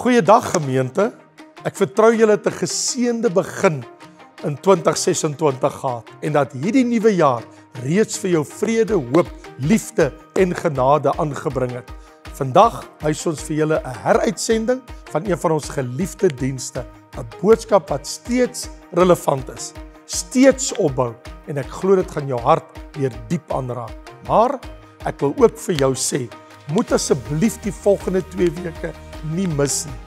Goeiedag gemeente, ek vertrou julle het 'n geseënde begin in 2026 gehad en dat hierdie nuwe jaar reeds vir jou vrede, hoop, liefde en genade aangebring het. Vandag wys ons vir julle 'n heruitsending van een van ons geliefde dienste, 'n boodskap wat steeds relevant is, steeds opbou en ek glo dit gaan jou hart weer diep aanraak. Maar ek wil ook vir jou sê, moet asseblief die volgende 2 weke nie mis nie.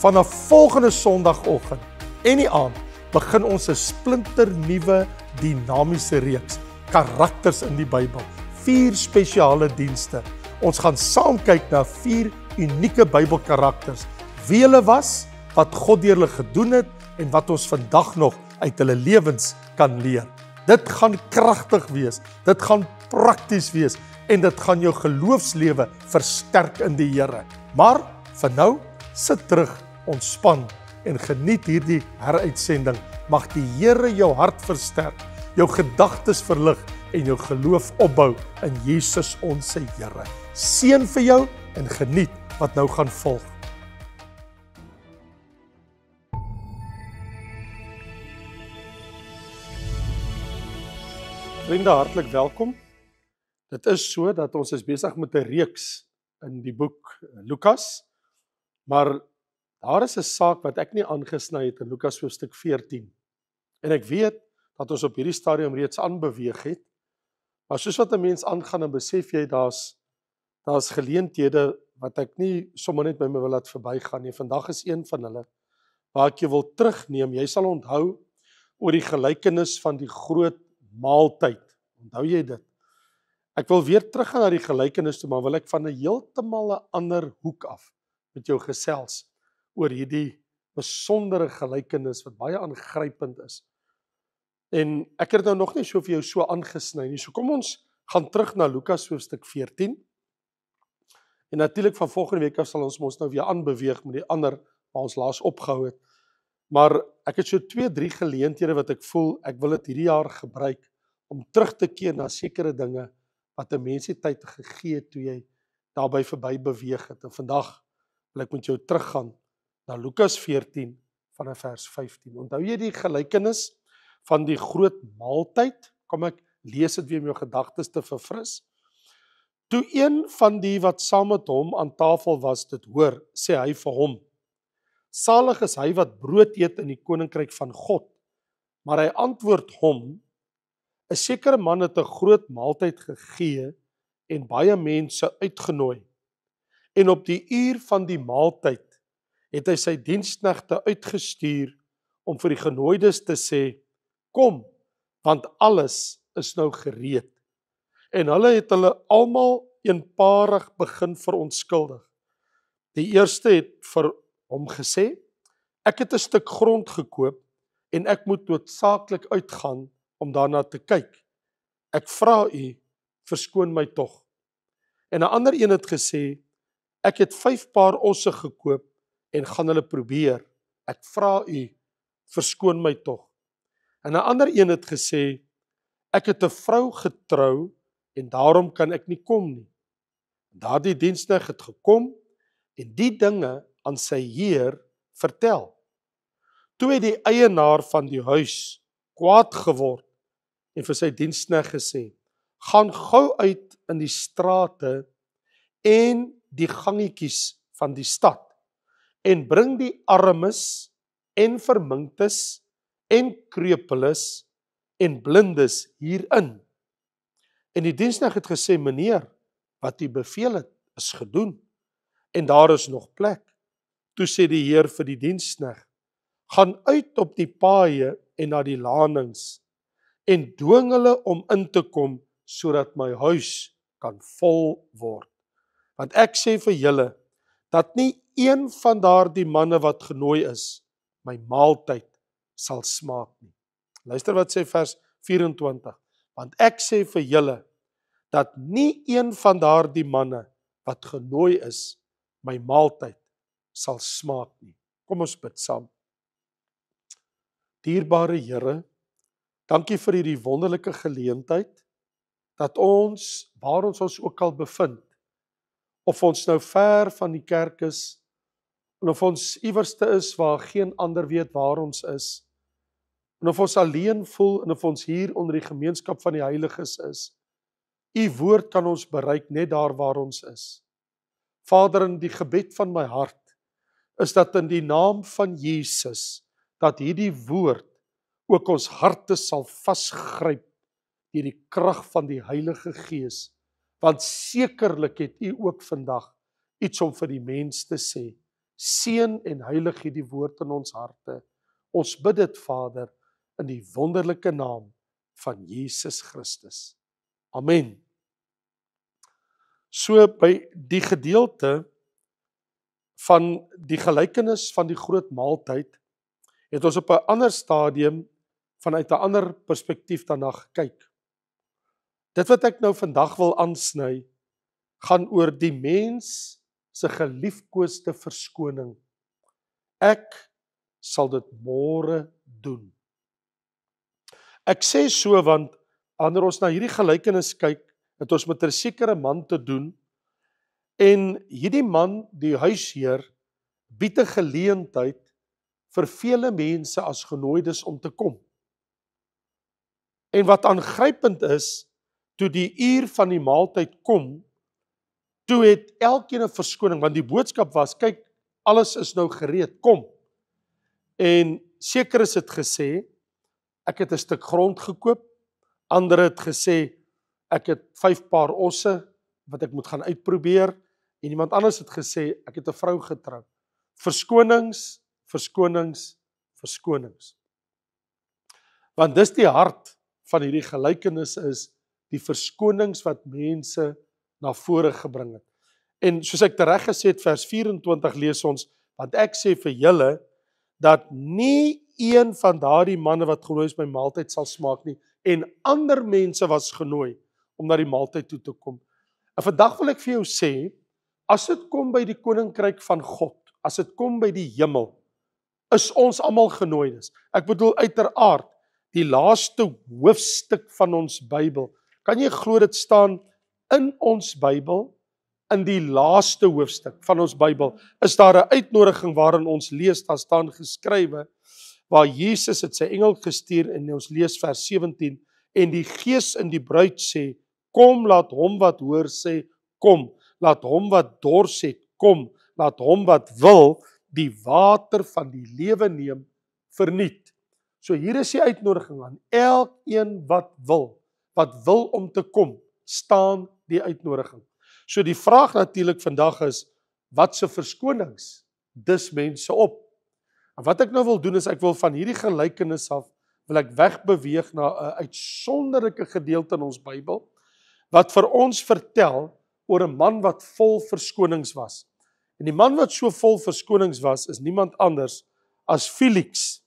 Vanaf volgende Sondagoggend en die aand begin ons 'n splinternuwe dinamiese reeks, karakters in die Bybel, 4 spesiale dienste. Ons gaan saam kyk na 4 unieke Bybelkarakters, wie hulle was, wat God deur hulle gedoen het en wat ons vandag nog uit hulle lewens kan leer. Dit gaan kragtig wees, dit gaan prakties wees en dit gaan jou geloofslewe versterk in die Here. Maar vir nou, sit terug, ontspan en geniet hierdie heruitsending. Mag die Here jou hart versterk, jou gedagtes verlig en jou geloof opbou in Jesus ons Here. Seën vir jou en geniet wat nou gaan volg. Vriende, hartlik welkom. Dit is so dat ons is besig met 'n reeks in die boek Lukas, maar daar is 'n saak wat ek nie aangesny het in Lukas hoofstuk 14. En ek weet dat ons op hierdie stadium reeds aanbeweeg het, maar soos wat 'n mens aangaan, dan besef jy daar's geleenthede wat ek nie sommer net by my wil laat verbygaan nie. Vandag is een van hulle waar ek jou wil terugneem. Jy sal onthou oor die gelykenis van die groot maaltyd. Onthou jy dit? Ek wil weer teruggaan na die gelykenis toe, maar wil ek van 'n heeltemal 'n ander hoek af met jou gesels oor hierdie besondere gelykenis wat baie aangrypend is. En ek het nou nog nie so vir jou so aangesny nie. So kom ons gaan terug na Lukas hoofstuk 14. En natuurlik van volgende week af sal ons nou weer aanbeweeg met die ander waar ons laas opgehou het. Maar ek het so 2-3 geleenthede wat ek voel ek wil dit hierdie jaar gebruik om terug te keer na sekere dinge wat 'n mens die tyd gegee het toe jy daarby verby beweeg het. En vandag wil ek met jou teruggaan na Lukas 14 vanaf vers 15. Onthou jy die gelykenis van die groot maaltyd? Kom ek lees dit weer om jou gedagtes te verfris. Toe een van die wat saam met hom aan tafel was dit hoor, sê hy vir hom: Salig is hy wat brood eet in die koninkryk van God. Maar hy antwoord hom: 'n sekere man het 'n groot maaltyd gegee en baie mense uitgenooi. En op die uur van die maaltyd het hy sy diensknegte uitgestuur om vir die genooides te sê: Kom, want alles is nou gereed. En hulle het hulle almal eenparig begin verontskuldig. Die eerste het vir hom gesê: Ek het 'n stuk grond gekoop en ek moet noodsaaklik uitgaan om daarna te kyk. Ek vra u, verskoon my tog. En 'n ander een het gesê: Ek het 5 paar osse gekoop en gaan hulle probeer. Ek vra u, verskoon my tog. En 'n ander een het gesê: Ek het 'n vrou getrou en daarom kan ek nie kom nie. Daardie diensknegt het gekom en die dinge aan sy heer vertel. Toe het die eienaar van die huis kwaad geword en vir sy diensknegt gesê: Gaan gou uit in die strate en die gangetjies van die stad en bring die armes en verminktes en krepeles en blindes hierin. En die diensknegt het gesê: Meneer, wat u beveel het, is gedoen en daar is nog plek. Toe sê die heer vir die diensknegt: Gaan uit op die paaie en na die lanings en dwing hulle om in te kom sodat my huis kan vol word. Want ek sê vir julle dat nie een van daardie manne wat genooi is my maaltyd sal smaak nie. Luister wat sê vers 24. Want ek sê vir julle dat nie een van daardie manne wat genooi is my maaltyd sal smaak nie. Kom ons bid saam. Dierbare Here, dankie vir hierdie wonderlike geleentheid dat ons, waar ons ook al bevind, of ons nou ver van die kerk is, en of ons iewerste is waar geen ander weet waar ons is, en of ons alleen voel, en of ons hier onder die gemeenskap van die heiliges is, U woord kan ons bereik net daar waar ons is. Vader, in die gebed van my hart, is dat in die naam van Jesus, dat hierdie woord ook ons harte sal vasgryp deur die krag van die Heilige Gees, want sekerlik het U ook vandag iets om vir die mens te sê. Seën en heilig hierdie woord in ons harte. Ons bid dit, Vader, in die wonderlike naam van Jesus Christus. Amen. So by die gedeelte van die gelykenis van die groot maaltyd, het ons op 'n ander stadium vanuit 'n ander perspektief daarna gekyk. Dit wat ek nou vandag wil aansny, gaan oor die mens se geliefkoeste verskoning. Ek sal dit môre doen. Ek sê so want wanneer ons na hierdie gelykenis kyk, het ons met 'n sekere man te doen, en hierdie man, die huisheer, bied 'n geleentheid vir vele mense as genooides om te kom. En wat aangrypend is, toe die uur van die maaltyd kom, toe het elkeen 'n verskoning, want die boodskap was, kyk, alles is nou gereed, kom. En seker is dit gesê, ek het 'n stuk grond gekoop, ander het gesê, ek het 5 paar osse, wat ek moet gaan uitprobeer, en iemand anders het gesê, ek het 'n vrou getrou. Verskonings, verskonings, verskonings. Want dis die hart van hierdie gelykenis is, die verskonings wat mense na vore gebring het. En soos ek tereg gesê het, vers 24 lees ons, want ek sê vir julle, dat nie een van daardie manne wat genooi is by maaltyd sal smaak nie, en ander mense was genooi om na die maaltyd toe te kom. En vandag wil ek vir jou sê, as dit kom by die koninkryk van God, as dit kom by die hemel, is ons almal genooides. Ek bedoel uiteraard, die laaste hoofstuk van ons Bybel, kan jy glo dit staan in ons Bybel, in die laaste hoofstuk van ons Bybel, is daar 'n uitnodiging waarin ons lees, daar staan geskrywe, waar Jesus het sy engel gestuur, en ons lees vers 17, en die Gees in die bruid sê, kom, laat hom wat hoor sê, kom, laat hom wat dors het, kom, laat hom wat wil, die water van die lewe neem, verniet. So hier is die uitnodiging aan elkeen wat wil om te kom, staan die uitnodiging. So die vraag natuurlik vandag is, wat se verskonings dis mense op? En wat ek nou wil doen is, ek wil van hierdie gelykenis af, wil ek wegbeweeg na 'n uitsonderlike gedeelte in ons Bybel, wat vir ons vertel oor 'n man wat vol verskonings was. En die man wat so vol verskonings was, is niemand anders as Felix.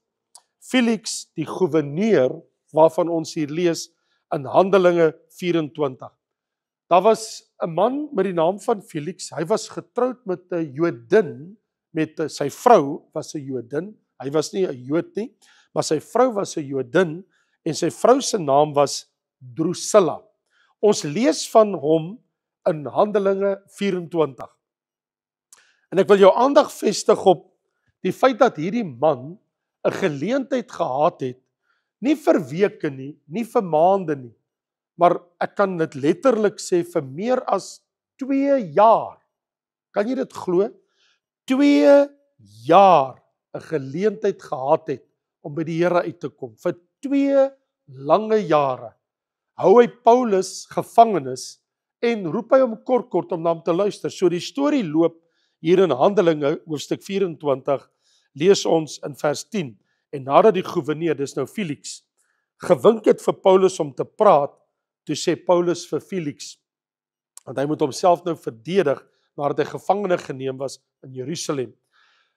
Felix, die gouverneur, waarvan ons hier lees in Handelinge 24. Daar was 'n man met die naam van Felix, hy was getroud met 'n Jodin, sy vrou was 'n Jodin, hy was nie 'n Jood nie, maar sy vrou was 'n Jodin, en sy vrou se naam was Drusilla. Ons lees van hom in Handelinge 24. En ek wil jou aandag vestig op die feit dat hierdie man 'n geleentheid gehad het, nie vir weke nie, nie vir maande nie, maar ek kan dit letterlik sê vir meer as 2 jaar. Kan jy dit glo? 2 jaar 'n geleentheid gehad het om by die Here uit te kom. Vir 2 lange jare hou hy Paulus gevangenes en roep hy hom kort om na hom te luister. So die storie loop hier in Handelinge hoofstuk 24, lees ons in vers 10. En nadat die gouverneur, dis nou Felix, gewink het vir Paulus om te praat, toe sê Paulus vir Felix, want hy moet homself nou verdedig nadat hy gevangene geneem was in Jerusalem.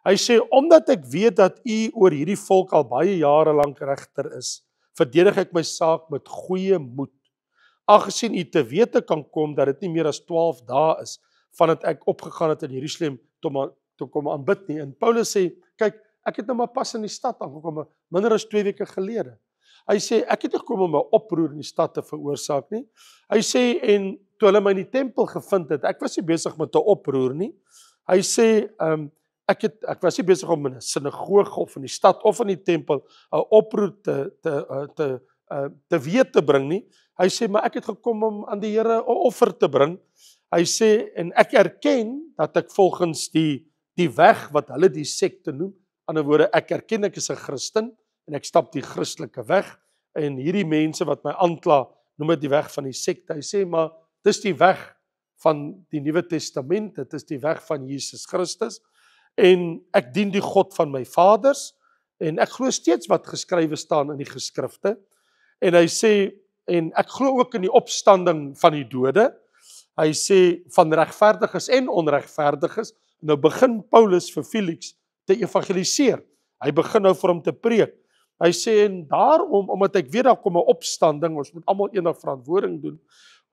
Hy sê, omdat ek weet dat u oor hierdie volk al baie jare lank regter is, verdedig ek my saak met goeie moed. Aangesien u te wete kan kom dat dit nie meer as 12 dae is vandat ek opgegaan het in Jerusalem toe kom aanbid nie. En Paulus sê, kyk, ek het nou maar pas in die stad aangekom, minder as 2 weke gelede. Hy sê, ek het nie gekom om 'n oproer in die stad te veroorsaak nie. Hy sê, en toe hulle my in die tempel gevind het, ek was nie besig met 'n oproer nie. Hy sê, ek was nie besig om in 'n sinagoge of in die stad of in die tempel 'n oproep te weet te bring nie. Hy sê, maar ek het gekom om aan die Here 'n offer te bring. Hy sê, en ek erken dat ek volgens die weg wat hulle die sekte noem, ander woorde, ek erken ek is 'n Christen en ek stap die Christelike weg, en hierdie mense wat my aankla, noem dit die weg van die sekte. Hy sê, maar dis die weg van die Nuwe Testament, dit is die weg van Jesus Christus, en ek dien die God van my vaders, en ek glo steeds wat geskrywe staan in die geskrifte, en hy sê, en ek glo ook in die opstanding van die dode. Hy sê, van regverdiges en onregverdiges. Nou begin Paulus vir Felix te evangeliseer. Hy begin nou vir hom te preek. Hy sê, en daarom, omdat ek weet daar kom 'n opstanding, ons moet almal eendag verantwoording doen,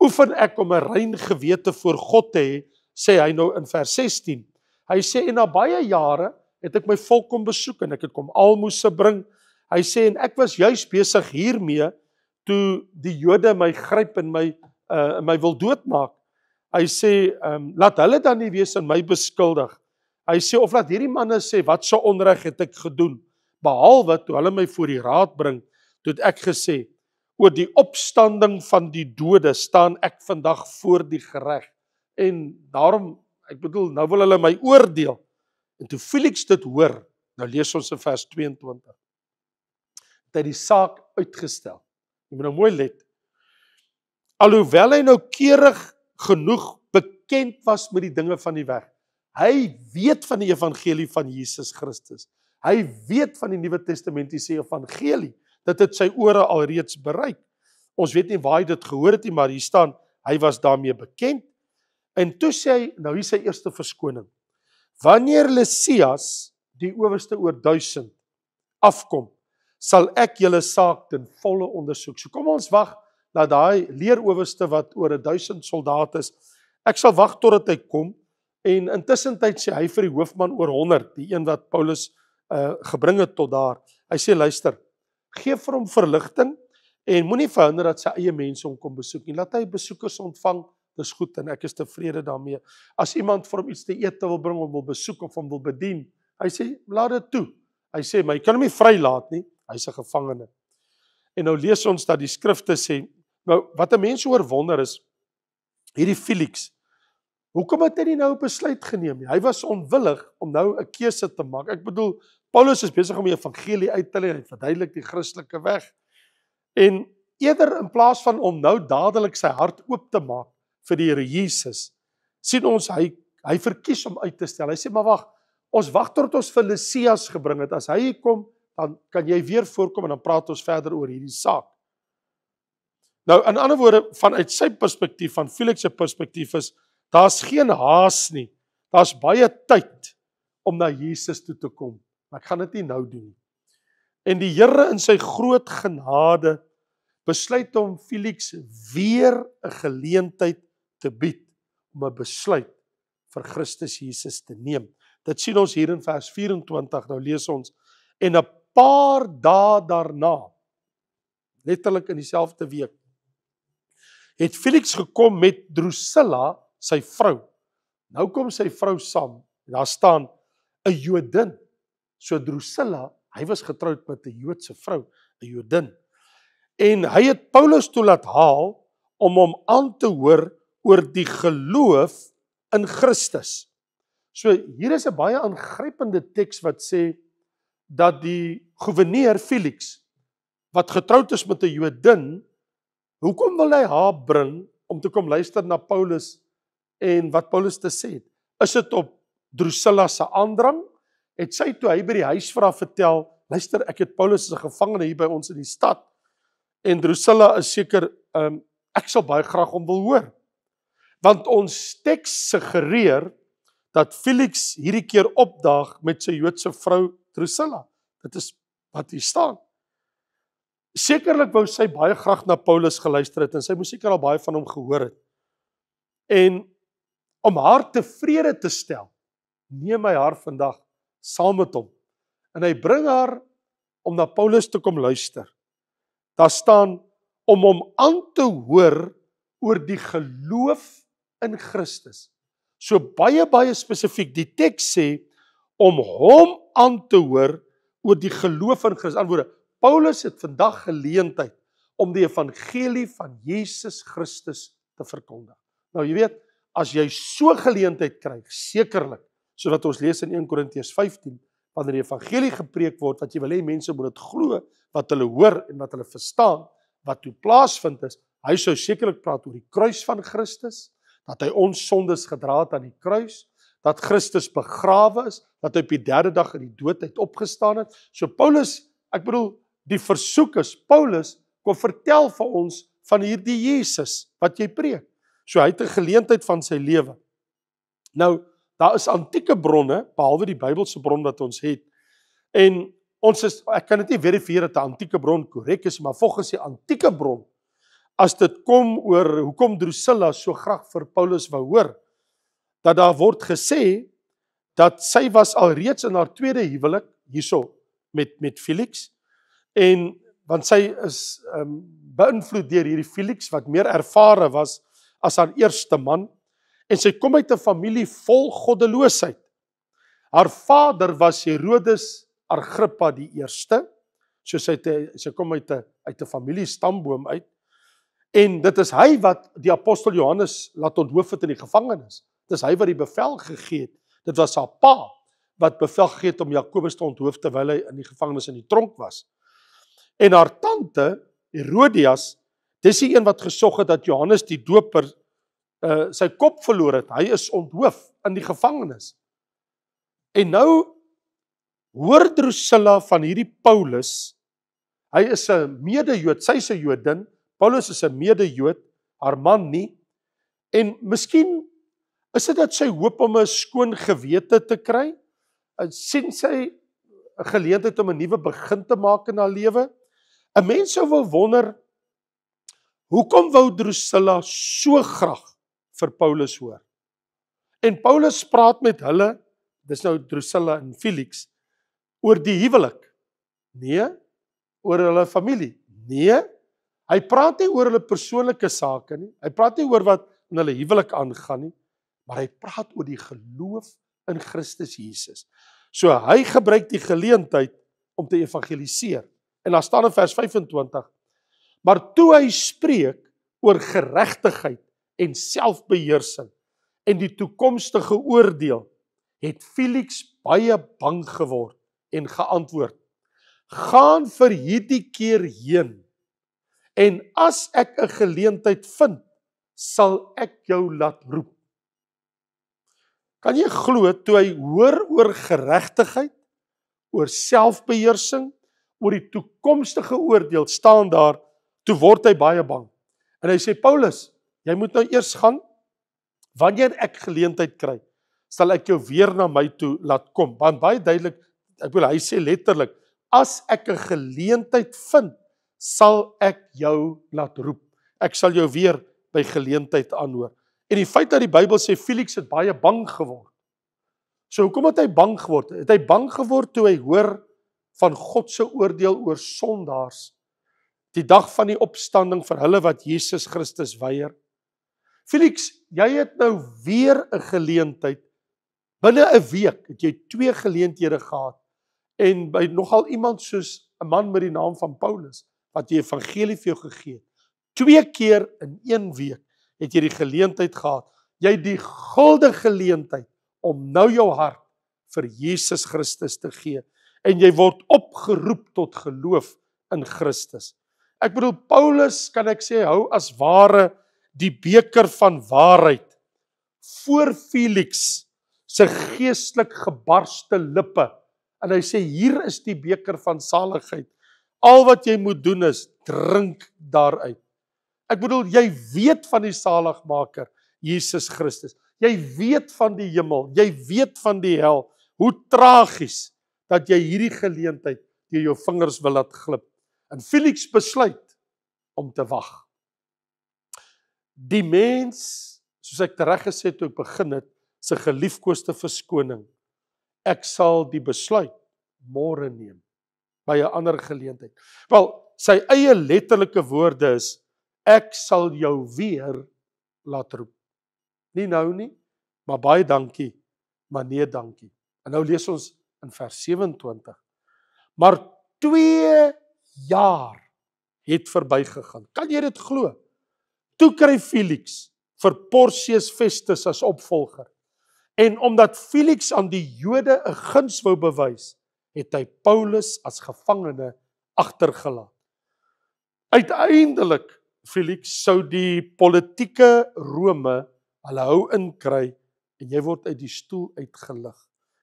oefen ek om 'n rein gewete voor God te hê, sê hy nou in vers 16. Hy sê, en na baie jare het ek my volk kom besoek, en ek het kom almoses bring. Hy sê, en ek was juis besig hiermee, toe die Jode my gryp en my wil doodmaak. Hy sê, laat hulle dan nie wees en my beskuldig. Hy sê, of laat hierdie manne sê, wat so onreg het ek gedoen, behalwe toe hulle my voor die raad bring, toe het ek gesê, oor die opstanding van die dode staan ek vandag voor die gereg. En daarom, ek bedoel, nou wil hulle my oordeel. En toe Felix dit hoor, nou lees ons in vers 22, het hy die saak uitgestel. Jy moet nou mooi let. Alhoewel hy nou keurig genoeg bekend was met die dinge van die weg. Hy weet van die evangelie van Jesus Christus. Hy weet van die Nuwe Testamentiese evangelie. Dit het sy ore alreeds bereik. Ons weet nie waar hy dit gehoor het nie, maar hier staan, hy was daarmee bekend. En toe sê hy, nou hier sy eerste verskoning. Wanneer Lysias, die owerste oor 1000, afkom, sal ek julle saak ten volle ondersoek. So kom ons wag na daai leerowerste wat oor 1000 soldate is. Ek sal wag totdat hy kom, en intussen tyd sê hy vir die hoofman oor 100, die een wat Paulus gebring het tot daar. Hy sê, luister, gee vir hom verligting, en moenie verhinder dat sy eie mense hom kom besoek nie. Laat hy besoekers ontvang, dis goed, en ek is tevrede daarmee. As iemand vir hom iets te eet wil bring, hom wil besoek of hom wil bedien, hy sê, laat dit toe. Hy sê, maar jy kan hom nie vrylaat nie, hy's 'n gevangene. En nou lees ons dat die skrifte sê, nou, wat 'n mens oor wonder is, hierdie Felix, hoekom het hy nie nou 'n besluit geneem nie? Hy was onwillig om nou 'n keuse te maak. Ek bedoel, Paulus is besig om die evangelie uit te lê, hy verduidelik die Christelike weg. En eerder in plaas van om nou dadelik sy hart oop te maak vir die Here Jesus, sien ons hy verkies om uit te stel. Hy sê, maar wag, ons wag tot ons vir Lysias gebring het. As hy kom, dan kan jy weer voorkom en dan praat ons verder oor hierdie saak. Nou, in ander woorde, vanuit sy perspektief, van Felix se perspektief is, daar's geen haas nie. Daar's baie tyd om na Jesus toe te kom. Maar ek gaan dit nie nou doen nie. En die Here in sy groot genade besluit om Felix weer 'n geleentheid te bied om 'n besluit vir Christus Jesus te neem. Dit sien ons hier in vers 24, nou lees ons, en 'n paar dae daarna, letterlik in dieselfde week, het Felix gekom met Drusilla, sy vrou. Nou kom sy vrou saam, daar staan 'n Jodin. So Drusilla, hy was getroud met 'n Joodse vrou, 'n Jodin. En hy het Paulus toe laat haal om hom aan te hoor oor die geloof in Christus. So hier is 'n baie aangrypende teks wat sê dat die gouverneur Felix, wat getroud is met 'n Jodin, hoekom wil hy haar bring om te kom luister na Paulus en wat Paulus te sê het? Is dit op Drusilla se aandrang? Het sy toe hy by die huis vir haar vertel, luister, ek het Paulus as 'n gevangene hier by ons in die stad, en Drusilla is seker, ek sal baie graag hom wil hoor. Want ons teks suggereer dat Felix hierdie keer opdaag met sy Joodse vrou Drusilla. Dit is wat hier staan. Sekerlik wou sy baie graag na Paulus geluister het, en sy moes seker al baie van hom gehoor het. En om haar tevrede te stel, neem hy haar vandag saam met hom. En hy bring haar om na Paulus te kom luister. Daar staan, om hom aan te hoor oor die geloof in Christus. So baie spesifiek, die teks sê, om hom aan te hoor oor die geloof in Christus. Antwoorde, Paulus het vandag geleentheid om die evangelie van Jesus Christus te verkondig. Nou jy weet, as jy so geleentheid kry, sekerlik, so wat ons lees in 1 Korintiërs 15, wanneer die evangelie gepreek word, wat jy wil hê mense moet dit glo, wat hulle hoor en wat hulle verstaan, wat toe plaasvind is, hy sou sekerlik praat oor die kruis van Christus, dat hy ons sondes gedra het aan die kruis, dat Christus begrawe is, dat hy op die 3de dag in die dood uit opgestaan het. So Paulus, ek bedoel, die versoek is, Paulus kom vertel vir ons van hierdie Jesus wat jy preek. So hy het 'n geleentheid van sy lewe. Nou, daar is antieke bronne, behalwe die Bybelse bron wat ons het, en ek kan dit nie verifieer dat 'n antieke bron korrek is, maar volgens die antieke bron, as dit kom oor hoekom Drusilla so graag vir Paulus wou hoor, dat daar word gesê, dat sy was alreeds in haar tweede huwelik, hierso, met Felix, en want sy is beïnvloed deur hierdie Felix, wat meer ervare was as haar eerste man, en sy kom uit 'n familie vol goddeloosheid. Haar vader was Herodes Agrippa die eerste, so sy kom uit 'n familie stamboom uit, en dit is hy wat die apostel Johannes laat onthoof het in die gevangenis. Dit is hy wat die bevel gegee het. Dit was haar pa wat bevel gegee het om Jakobus te onthoof terwyl hy in die gevangenis in die tronk was. En haar tante, Herodias, dis die een wat gesog het dat Johannes die Doper sy kop verloor het. Hy is onthoof in die gevangenis. En nou hoor Drusilla van hierdie Paulus, hy is 'n mede-Jood, sy is 'n Jodin, Paulus is 'n mede-Jood, haar man nie, en miskien is dit dat sy hoop om 'n skoon gewete te kry, sien sy 'n geleentheid om 'n nuwe begin te maak in haar lewe. 'n Mens sou wil wonder, hoekom wou Drusilla so graag vir Paulus hoor? En Paulus praat met hulle, dis nou Drusilla en Felix, oor die huwelik. Nee, oor hulle familie. Nee, hy praat nie oor hulle persoonlike sake nie. Hy praat nie oor wat in hulle huwelik aangaan nie, maar hy praat oor die geloof in Christus Jesus. So hy gebruik die geleentheid om te evangeliseer. En daar staan in vers 25, maar toe hy spreek oor geregtigheid en selfbeheersing en die toekomstige oordeel, het Felix baie bang geword en geantwoord, gaan vir hierdie keer heen, en as ek 'n geleentheid vind, sal ek jou laat roep. Kan jy glo, toe hy hoor oor geregtigheid, oor selfbeheersing, oor die toekomstige oordeel, staan daar, toe word hy baie bang. En hy sê, Paulus, jy moet nou eers gaan, wanneer ek geleentheid kry, sal ek jou weer na my toe laat kom. Want baie duidelik, hy sê letterlik, as ek 'n geleentheid vind, sal ek jou laat roep. Ek sal jou weer by geleentheid aanhoor. En die feit dat die Bybel sê, Felix het baie bang geword. So hoekom het hy bang geword? Het hy bang geword toe hy hoor van God se oordeel oor sondaars, die dag van die opstanding vir hulle wat Jesus Christus weier? Felix, jy het nou weer 'n geleentheid, binne 'n week het jy 2 geleenthede gehad, en by nogal iemand soos 'n man met die naam van Paulus, wat die evangelie vir jou gegee het, 2 keer in 1 week, het jy die geleentheid gehad, jy het die gulde geleentheid, om nou jou hart vir Jesus Christus te gee, en jy word opgeroep tot geloof in Christus. Ek bedoel, Paulus, kan ek sê, hou as ware die beker van waarheid voor Felix se geestelik gebarste lippe, en hy sê, hier is die beker van saligheid, al wat jy moet doen is, drink daaruit. Ek bedoel, jy weet van die saligmaker, Jesus Christus, jy weet van die hemel, jy weet van die hel, hoe tragies, dat jy hierdie geleentheid deur jou vingers wil laat glip. En Felix besluit om te wag. Die mens, soos ek reg gesê het toe ek begin het, sy geliefkoeste verskoning, ek sal die besluit môre neem, by 'n ander geleentheid. Wel, sy eie letterlike woorde is, ek sal jou weer laat roep. Nie nou nie, maar baie dankie, maar nee dankie. En nou lees ons in vers 27. Maar 2 jaar het verbygegaan. Kan jy dit glo? Toe kry Felix vir Porcius Festus as opvolger. En omdat Felix aan die Jode 'n guns wou bewys, het hy Paulus as gevangene agtergelaat. Uiteindelik, Felix, sou die politieke Rome hulle hou inkry en jy word uit die stoel uitgelig.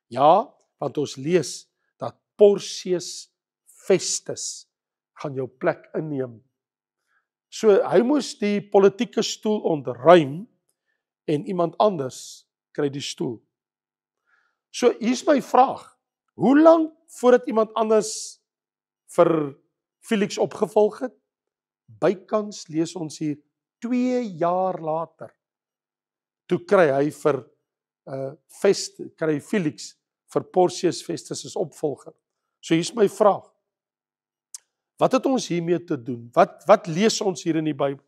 Ja, want ons lees dat Porcius Festus gaan jou plek inneem. So hy moes die politieke stoel ontruim en iemand anders kry die stoel. So hier's my vraag. Hoe lank voordat iemand anders vir Felix opgevolg het? Bykans lees ons hier 2 jaar later. Toe kry hy vir kry Felix vir Porcius Festus as opvolger. So hier's my vraag. Wat het ons hiermee te doen? Wat lees ons hier in die Bybel?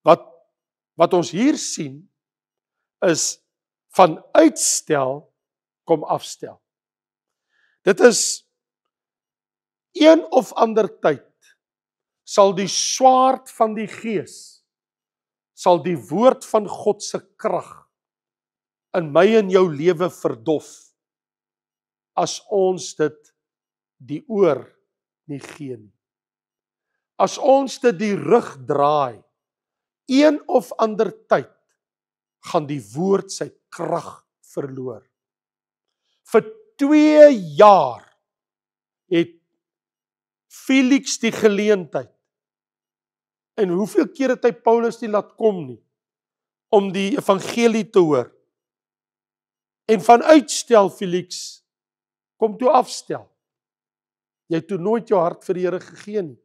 Wat ons hier sien is van uitstel kom afstel. Dit is een of ander tyd sal die swaard van die Gees, sal die woord van God se krag in my en jou lewe verdof as ons dit die oor nie gee nie. As ons dit die rug draai, een of ander tyd gaan die woord sy krag verloor. Vir 2 jaar het Felix die geleentheid. En hoeveel keer het hy Paulus nie laat kom nie, om die evangelie te hoor. En van uitstel, Felix, kom toe afstel. Jy het toe nooit jou hart vir die Here gegee nie.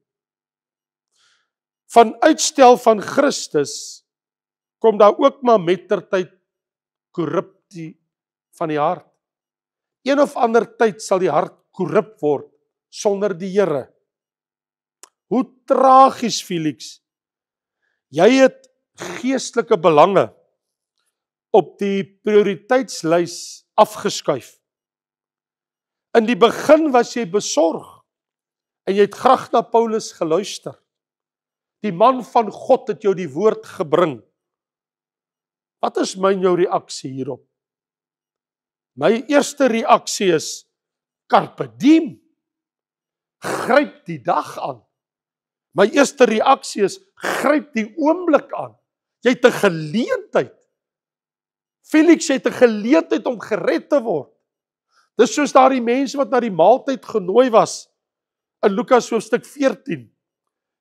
Van uitstel van Christus, kom daar ook maar mettertyd korruptie van die hart. Een of ander tyd sal die hart korrup word, sonder die Here. Hoe tragies, Felix. Jy het geestelike belange op die prioriteitslys afgeskuif. In die begin was jy besorg, en jy het graag na Paulus geluister. Die man van God het jou die woord gebring. Wat is my en jou reaksie hierop? My eerste reaksie is, carpe diem. Gryp die dag aan. My eerste reaksie is, gryp die oomblik aan. Jy het 'n geleentheid. Felix het 'n geleentheid om gered te word. Dis soos daardie mense wat na die maaltyd genooi was, in Lukas hoofstuk 14.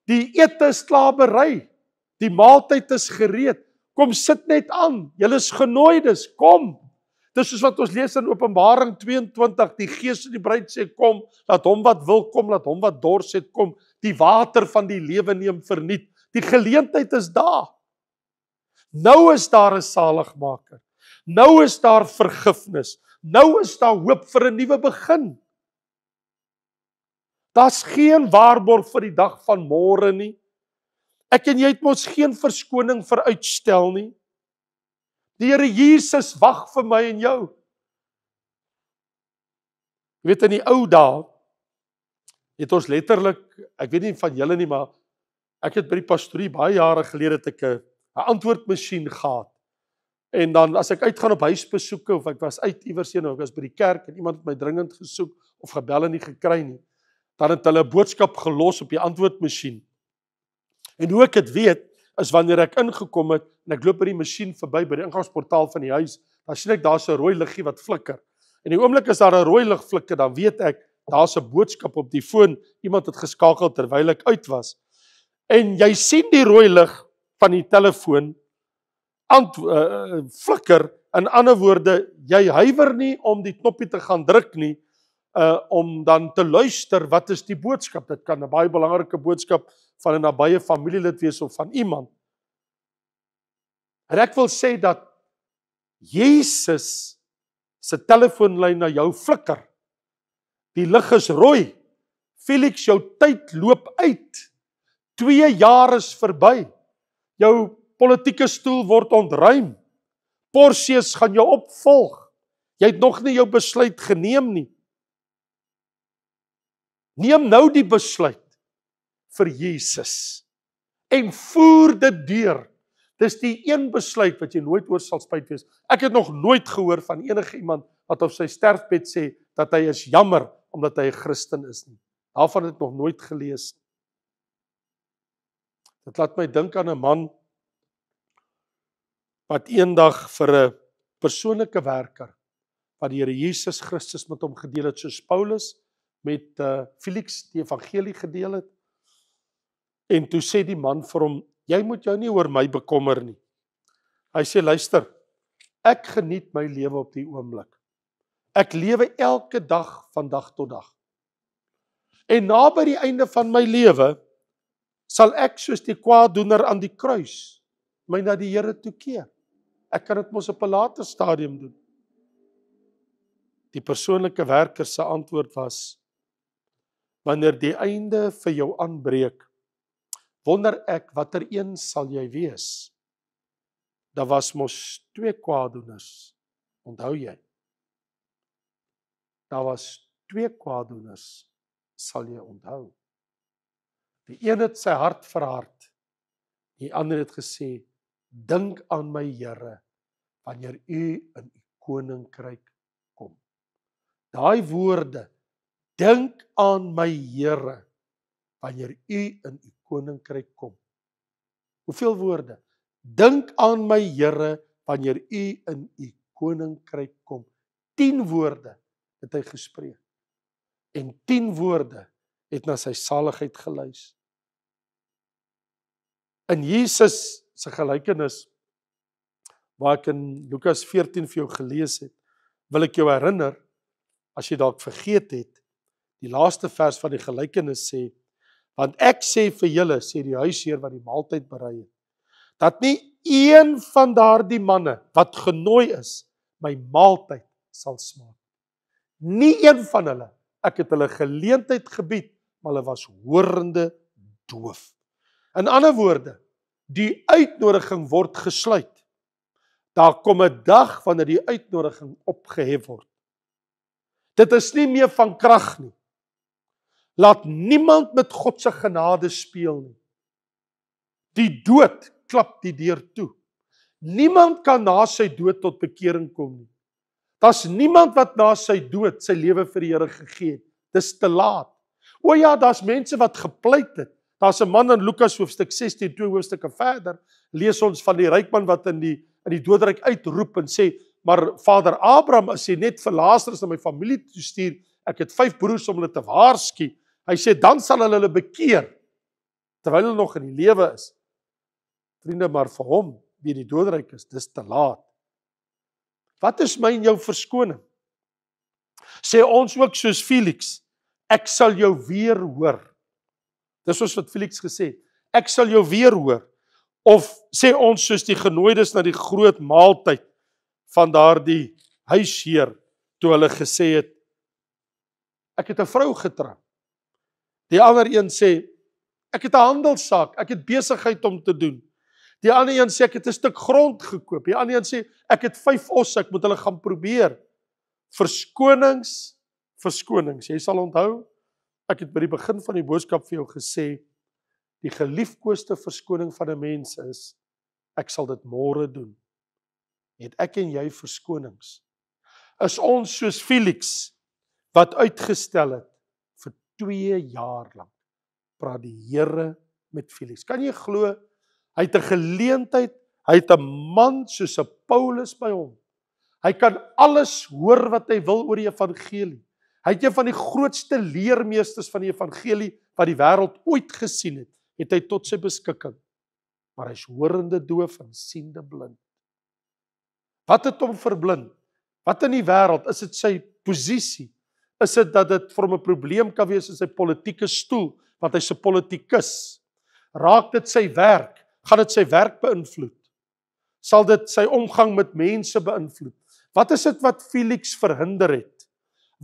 Die ete is klaar berei, die maaltyd is gereed, kom sit net aan, julle is genooides, kom. Dis soos wat ons lees in Openbaring 22, die Gees en die bruid sê kom, laat hom wat wil kom, laat hom wat dors het kom, die water van die lewe neem verniet. Die geleentheid is daar. Nou is daar 'n saligmaker. Nou is daar vergifnis. Nou is daar hoop vir 'n nuwe begin. Daar's geen waarborg vir die dag van môre nie. Ek en jy het mos geen verskoning vir uitstel nie. Die Here Jesus wag vir my en jou. Jy weet, in die ou dae het ons letterlik, ek weet nie van julle nie, maar ek het by die pastorie baie jare gelede het ek 'n antwoordmasjien gehad. En dan as ek uitgaan op huisbesoeke of ek was uit iewers heen, of ek was by die kerk en iemand het my dringend gesoek of gebel en nie gekry nie, dan het hulle 'n boodskap gelos op die antwoordmasjien. En hoe ek dit weet, is wanneer ek ingekom het en ek loop by die masjien verby by die ingangsportaal van die huis, dan sien ek daar's 'n rooi liggie wat flikker. En die oomblik as daar 'n rooi lig flikker, dan weet ek daar's 'n boodskap op die foon, iemand het geskakel terwyl ek uit was. En jy sien die rooi lig van die telefoon flikker, in ander woorde, jy huiwer nie om die knoppie te gaan druk nie, om dan te luister, wat is die boodskap? Dit kan 'n baie belangrike boodskap van 'n nabye familielid wees of van iemand. En ek wil sê dat Jesus se telefoonlyn na jou flikker. Die lig is rooi. Felix, jou tyd loop uit. 2 jaar is verby. Jou politieke stoel word ontruim. Porcius gaan jou opvolg. Jy het nog nie jou besluit geneem nie. Neem nou die besluit vir Jesus en voer dit deur. Dis die een besluit wat jy nooit oor sal spyt wees. Ek het nog nooit gehoor van enige iemand wat op sy sterfbed sê dat hy is jammer omdat hy 'n Christen is nie. Daarvan het ek nog nooit gelees. Dit laat my dink aan 'n man wat eendag vir 'n persoonlike werker wat die Here Jesus Christus met hom gedeel het, soos Paulus met Felix die evangelie gedeel het. En toe sê die man vir hom, jy moet jou nie oor my bekommer nie. Hy sê, luister, ek geniet my lewe op die oomblik. Ek lewe elke dag van dag tot dag. En na by die einde van my lewe, sal ek soos die kwaaddoener aan die kruis, my na die Here toe keer. Ek kan dit mos op 'n later stadium doen. Die persoonlike werker se antwoord was, wanneer die einde vir jou aanbreek, wonder ek watter een sal jy wees. Daar was mos 2 kwaaddoeners, onthou jy? Daar was 2 kwaaddoeners, sal jy onthou. Die een het sy hart verhard, die ander het gesê, dink aan my Here, wanneer u in u koninkryk kom. Daai woorde, dink aan my Here, wanneer u in u koninkryk kom. Hoeveel woorde? Dink aan my Here, wanneer u in u koninkryk kom. 10 woorde het hy gespreek. En 10 woorde het na sy saligheid gelys. In Jesus se gelykenis, waar ek in Lukas 14 vir jou gelees het, wil ek jou herinner, as jy dalk vergeet het, die laaste vers van die gelykenis sê, want ek sê vir julle, sê die huisheer wat die maaltyd berei het, dat nie een van daardie manne wat genooi is, my maaltyd sal smaak. Nie een van hulle. Ek het hulle geleentheid gebied, maar hulle was horende doof. In ander woorde, die uitnodiging word gesluit. Daar kom 'n dag wanneer die uitnodiging opgehef word. Dit is nie meer van krag nie. Laat niemand met God se genade speel nie. Die dood klap die deur toe. Niemand kan na sy dood tot bekering kom nie. Daar's niemand wat na sy dood sy lewe vir die Here gegee het. Dis te laat. O ja, daar's mense wat gepleit het. Daar's 'n man in Lukas hoofstuk 16, 2 hoofstukke verder, lees ons van die ryk man wat in die doodryk uitroep en sê, maar Vader Abraham, as jy net vir Lazarus na my familie toe stuur, ek het 5 broers om hulle te waarsku. Hy sê, dan sal hulle bekeer, terwyl hulle nog in die lewe is. Vriende, maar vir hom, wie die doodryk is, dis te laat. Wat is my en jou verskoning? Sê ons ook soos Felix, ek sal jou weer hoor. Dis soos wat Felix gesê het, ek sal jou weer hoor. Of sê ons soos die genooides na die groot maaltyd van daardie huisheer, toe hulle gesê het, ek het 'n vrou getrou. Die ander een sê, ek het 'n handelssaak, ek het besigheid om te doen. Die ander een sê, ek het 'n stuk grond gekoop. Die ander een sê, ek het 5 osse, ek moet hulle gaan probeer. Verskonings. Jy sal onthou, ek het by die begin van die boodskap vir jou gesê, die geliefkoeste verskoning van 'n mens is, ek sal dit môre doen. Het ek en jy verskonings? Is ons soos Felix, wat uitgestel het vir 2 jaar lank, praat die Here met Felix. Kan jy glo, hy het 'n geleentheid, hy het 'n man soos 'n Paulus by hom. Hy kan alles hoor wat hy wil oor die evangelie. Hy het een van die grootste leermeesters van die evangelie wat die wêreld ooit gesien het hy tot sy beskikking. Maar hy's horende doof en siende blind. Wat het hom verblind? Wat in die wêreld? Is dit sy posisie? Is dit dat dit vir hom 'n probleem kan wees in sy politieke stoel, want hy's 'n politikus? Raak dit sy werk? Gaan dit sy werk beïnvloed? Sal dit sy omgang met mense beïnvloed? Wat is dit wat Felix verhinder het?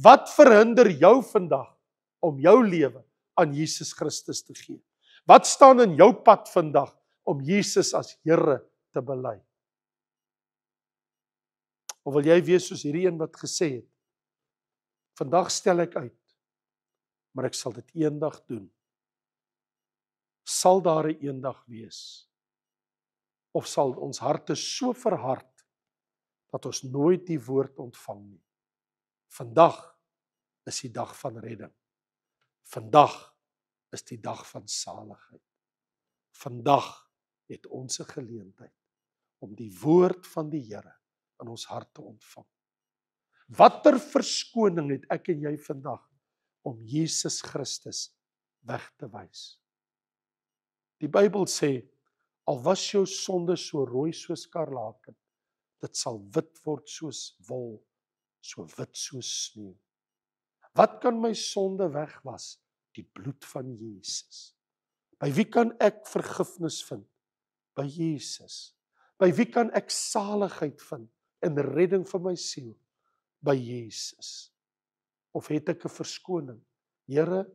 Wat verhinder jou vandag om jou lewe aan Jesus Christus te gee? Wat staan in jou pad vandag om Jesus as Here te bely? Of wil jy wees soos hierdie een wat gesê het, vandag stel ek uit, maar ek sal dit eendag doen. Sal daar 'n eendag wees? Of sal ons harte so verhard, dat ons nooit die woord ontvang nie? Vandag is die dag van redding. Vandag is die dag van saligheid. Vandag het ons 'n geleentheid om die woord van die Here in ons hart te ontvang. Watter verskoning het ek en jy vandag om Jesus Christus weg te wys? Die Bybel sê, al was jou sonde so rooi soos skarlaken, dit sal wit word soos wol, so wit soos sneeu. Wat kan my sonde wegwas? Die bloed van Jesus. By wie kan ek vergifnis vind? By Jesus. By wie kan ek saligheid vind en redding vir my siel? By Jesus. Of het ek 'n verskoning? Here,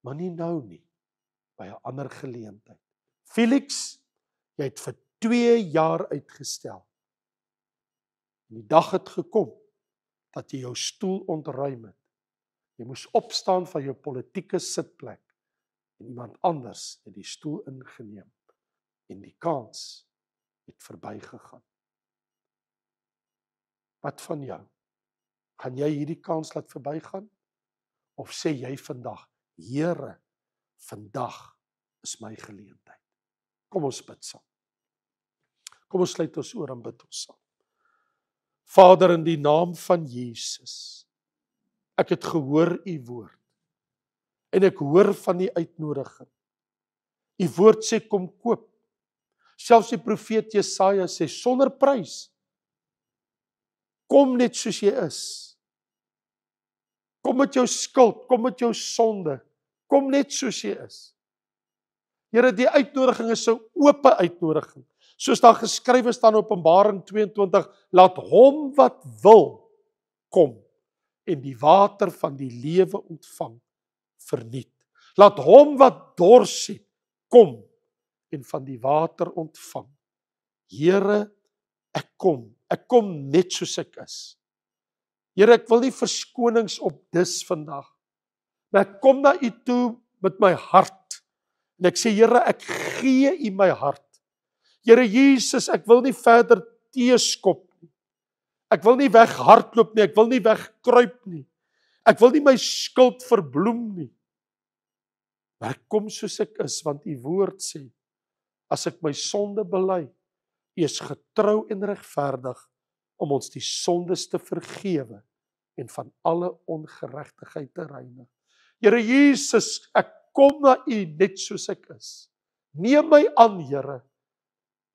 maar nie nou nie, by 'n ander geleentheid. Felix, jy het vir 2 jaar uitgestel. Die dag het gekom dat jy jou stoel ontruim het. Jy moes opstaan van jou politieke sitplek en iemand anders het die stoel ingeneem en die kans het verbygegaan. Wat van jou? Gaan jy hierdie kans laat verbygaan? Of sê jy vandag, Here, vandag is my geleentheid. Kom ons bid saam. Kom ons sluit ons oor en bid ons saam. Vader, in die naam van Jesus, ek het gehoor u woord, en ek hoor van die uitnodiging. U woord sê, kom koop. Selfs die profeet Jesaja sê, sonder prys, kom net soos jy is. Kom met jou skuld, kom met jou sonde, kom net soos jy is. Here, die uitnodiging is 'n oop uitnodiging. Soos daar geskrywe staan in Openbaring 22, laat hom wat wil, kom en die water van die lewe ontvang, verniet. Laat hom wat dors het, kom en van die water ontvang. Here, ek kom net soos ek is. Here, ek wil nie verskonings opdis vandag, maar ek kom na u toe met my hart, en ek sê, Here, ek gee u my hart. Here Jesus, ek wil nie verder teeskop nie. Ek wil nie weghardloop nie, ek wil nie wegkruip nie. Ek wil nie my skuld verbloem nie. Maar ek kom soos ek is, want u woord sê, as ek my sonde bely, u is getrou en regverdig om ons die sondes te vergewe en van alle ongeregtigheid te reinig. Here Jesus, ek kom na u net soos ek is. Neem my aan, Here.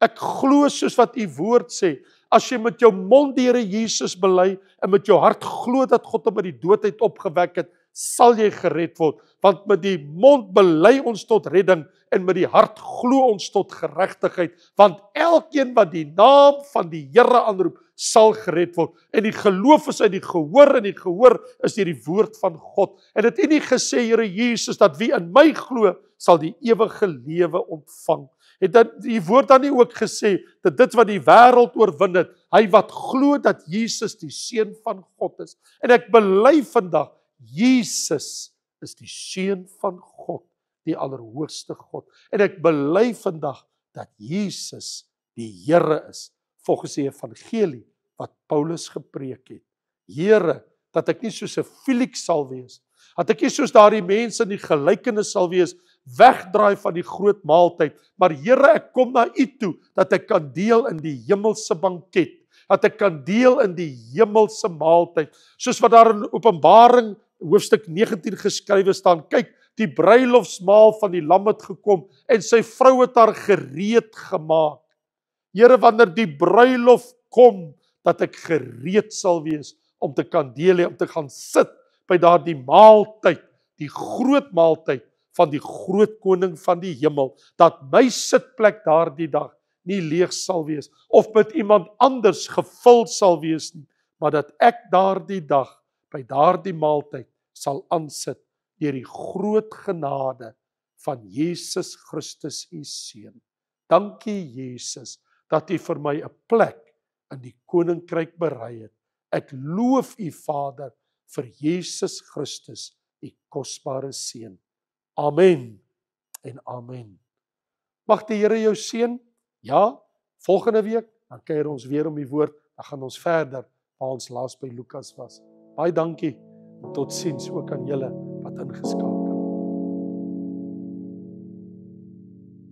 Ek glo soos wat u woord sê, as jy met jou mond die Here Jesus bely en met jou hart glo dat God hom uit die dood uit opgewek het, sal jy gered word. Want met die mond bely ons tot redding en met die hart glo ons tot geregtigheid. Want elkeen wat die naam van die Here aanroep, sal gered word. En die geloof is uit die gehoor en die gehoor is deur die woord van God. En het u nie gesê, Here Jesus, dat wie in my glo, sal die ewige lewe ontvang. Het die woord dan nie ook gesê, dat dit wat die wêreld oorwin het, hy wat glo dat Jesus die Seun van God is. En ek bely vandag, Jesus is die Seun van God, die allerhoogste God. En ek bely vandag, dat Jesus die Here is, volgens die evangelie, wat Paulus gepreek het. Here, dat ek nie soos 'n Felix sal wees, dat ek nie soos daardie mense in die gelykenis sal wees, wegdraai van die groot maaltyd, maar Here, ek kom na u toe, dat ek kan deel in die hemelse banket, dat ek kan deel in die hemelse maaltyd, soos wat daar in Openbaring hoofstuk 19 geskrywe staan, kyk, die bruilofsmaal van die lam het gekom, en sy vrou het haar gereed gemaak. Here, wanneer die bruilof kom, dat ek gereed sal wees, om te kan deel, om te gaan sit, by daardie maaltyd, die groot maaltyd, van die groot koning van die hemel, dat my sitplek daardie dag nie leeg sal wees, of met iemand anders gevul sal wees nie, maar dat ek daardie dag, by daardie maaltyd, sal aansit, deur die groot genade van Jesus Christus, u Seun. Dankie Jesus, dat u vir my 'n plek in die koninkryk berei het. Ek loof U Vader vir Jesus Christus, U kosbare Seun. Amen en amen. Mag die Here jou seën. Ja, volgende week, dan kuier ons weer om die woord, dan gaan ons verder, waar ons laas by Lukas was. Baie dankie, en totsiens ook aan julle wat ingeskakel.